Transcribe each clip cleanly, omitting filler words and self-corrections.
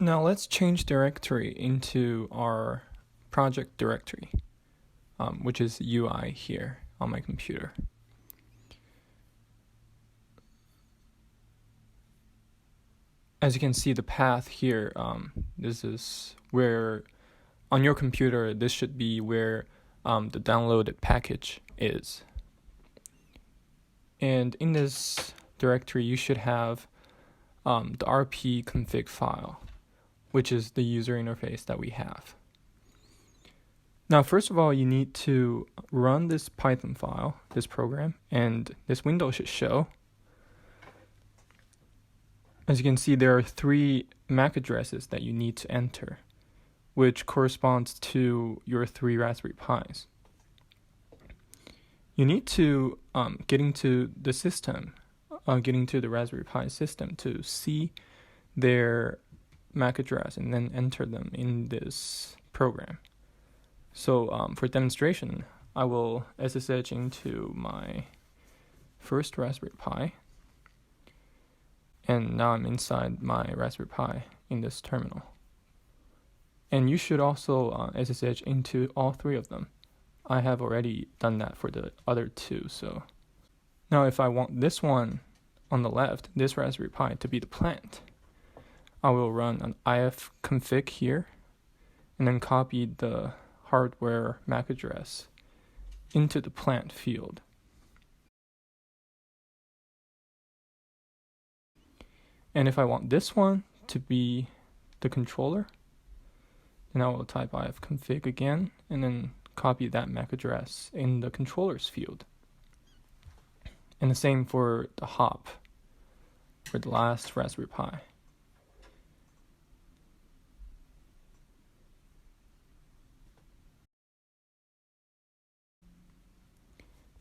Now let's change directory into our project directory, which is UI here on my computer. As you can see, the path here, this is where, on your computer, this should be where the downloaded package is. And in this directory, you should have the rp config file, which is the user interface that we have. Now, first of all, you need to run this Python file, this program, and this window should show. As you can see, there are 3 MAC addresses that you need to enter, which corresponds to your 3 Raspberry Pis. You need to get into the system, get into the Raspberry Pi system to see their MAC address and then enter them in this program. So for demonstration, I will SSH into my first Raspberry Pi. And now I'm inside my Raspberry Pi in this terminal. And you should also SSH into all 3 of them. I have already done that for the other 2. So now if I want this one on the left, this Raspberry Pi, to be the plant, I will run an ifconfig here and then copy the hardware MAC address into the plant field. And if I want this one to be the controller, then I will type ifconfig again and then copy that MAC address in the controllers field. And the same for the hop, for the last Raspberry Pi.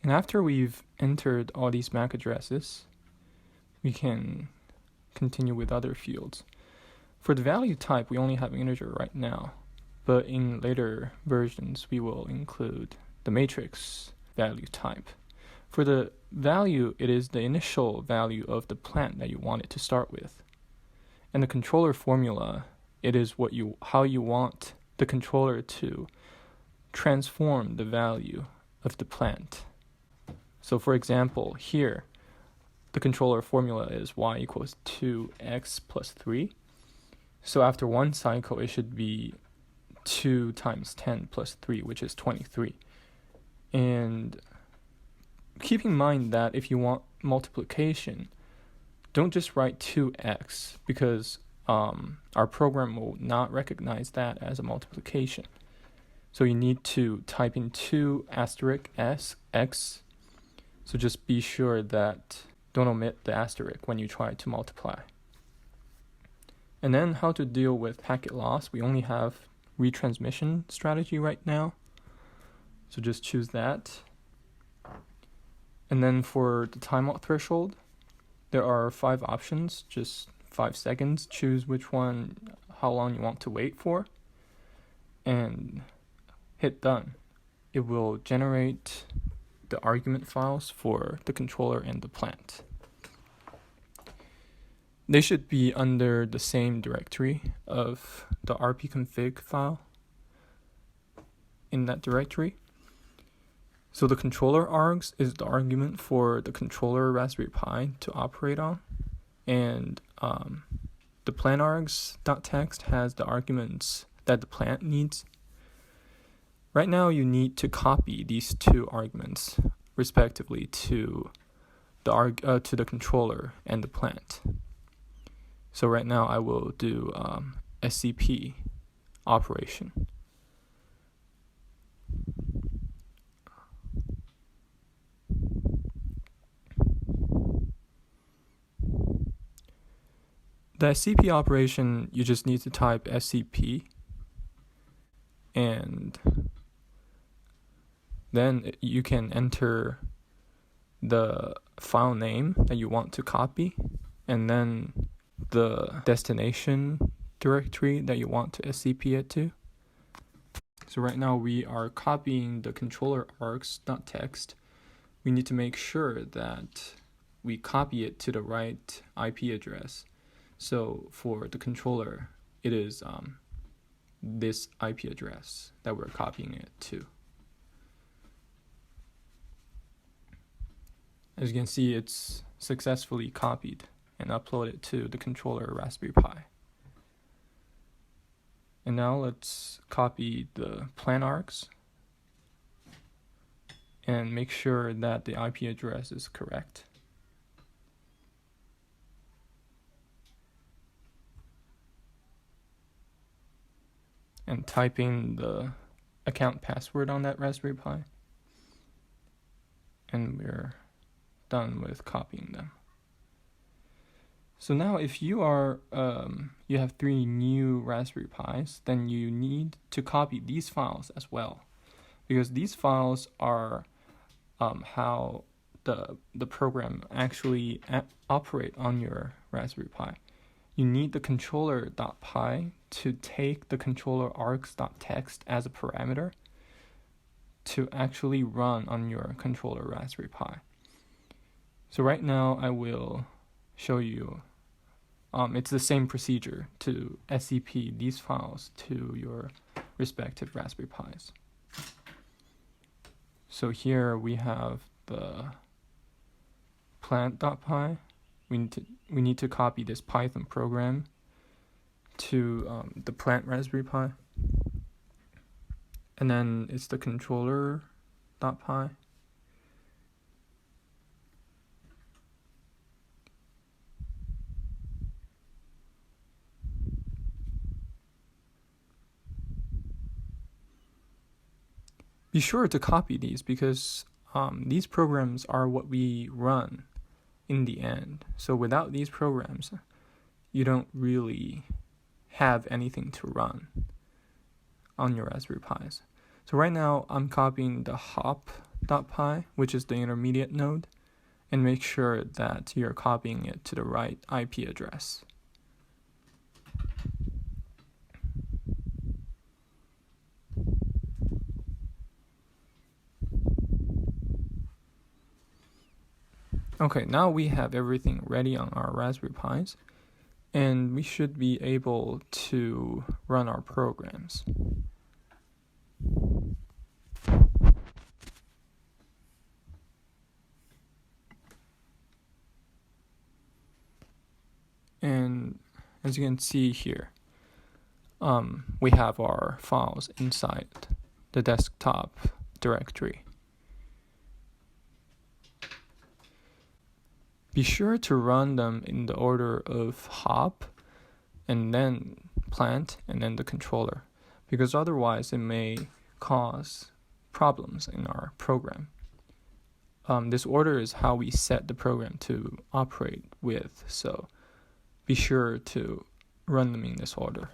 And after we've entered all these MAC addresses, we can continue with other fields. For the value type, we only have integer right now, but in later versions, we will include the matrix value type. For the value, it is the initial value of the plant that you want it to start with. And the controller formula, it is how you want the controller to transform the value of the plant. So for example, here, the controller formula is y equals 2x plus 3. So after one cycle, it should be 2 times 10 plus 3, which is 23. And keep in mind that if you want multiplication, don't just write 2x, because our program will not recognize that as a multiplication. So you need to type in 2 asterisk x. So just be sure that don't omit the asterisk when you try to multiply. And then how to deal with packet loss. We only have retransmission strategy right now. So just choose that. And then for the timeout threshold, there are 5 options, just 5 seconds. Choose which one, how long you want to wait for, and hit done. It will generate the argument files for the controller and the plant. They should be under the same directory of the rpconfig file in that directory. So the controller args is the argument for the controller Raspberry Pi to operate on, and the plant args.txt has the arguments that the plant needs. Right now, you need to copy these 2 arguments, respectively, to the controller and the plant. So right now, I will do SCP operation. The SCP operation, you just need to type SCP, and then you can enter the file name that you want to copy, and then the destination directory that you want to SCP it to. So right now we are copying the controller args.txt. We need to make sure that we copy it to the right IP address. So for the controller, it is this IP address that we're copying it to. As you can see, it's successfully copied and uploaded to the controller Raspberry Pi. And now let's copy the plant args and make sure that the IP address is correct. And type in the account password on that Raspberry Pi. And we're done with copying them. So now if you are you have 3 new Raspberry Pis, then you need to copy these files as well, because these files are how the program actually operate on your Raspberry Pi. You need the controller.py to take the controller args.txt as a parameter to actually run on your controller Raspberry Pi. So right now I will show you, it's the same procedure to SCP these files to your respective Raspberry Pis. So here we have the plant.py. We need to copy this Python program to the plant Raspberry Pi. And then it's the controller.py. Be sure to copy these because these programs are what we run in the end. So without these programs, you don't really have anything to run on your Raspberry Pis. So right now I'm copying the hop.py, which is the intermediate node, and make sure that you're copying it to the right IP address. Okay, now we have everything ready on our Raspberry Pis, and we should be able to run our programs. And as you can see here, we have our files inside the desktop directory. Be sure to run them in the order of hop, and then plant, and then the controller, because otherwise it may cause problems in our program. This order is how we set the program to operate with, so be sure to run them in this order.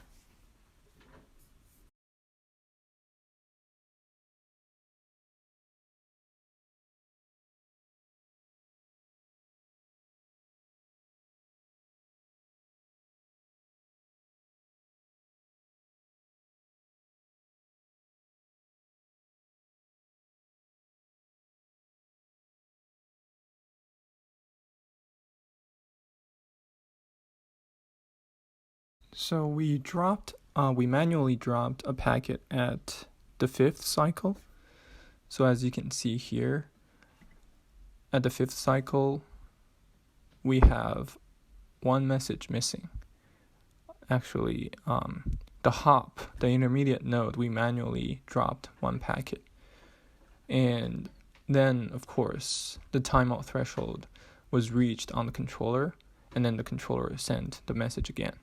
So we manually dropped a packet at the 5th cycle. So as you can see here, at the 5th cycle, we have one message missing. Actually, the hop, the intermediate node, we manually dropped one packet. And then, of course, the timeout threshold was reached on the controller, and then the controller sent the message again.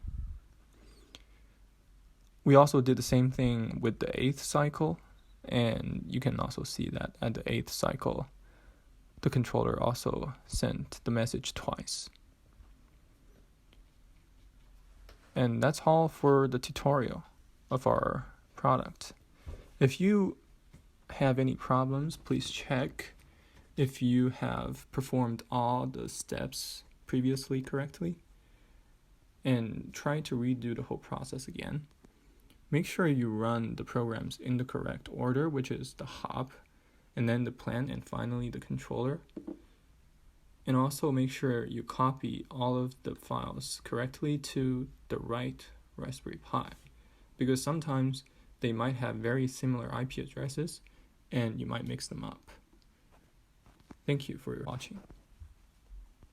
We also did the same thing with the 8th cycle, and you can also see that at the 8th cycle, the controller also sent the message twice. And that's all for the tutorial of our product. If you have any problems, please check if you have performed all the steps previously correctly, and try to redo the whole process again. Make sure you run the programs in the correct order, which is the hop, and then the plant, and finally the controller. And also make sure you copy all of the files correctly to the right Raspberry Pi, because sometimes they might have very similar IP addresses and you might mix them up. Thank you for watching.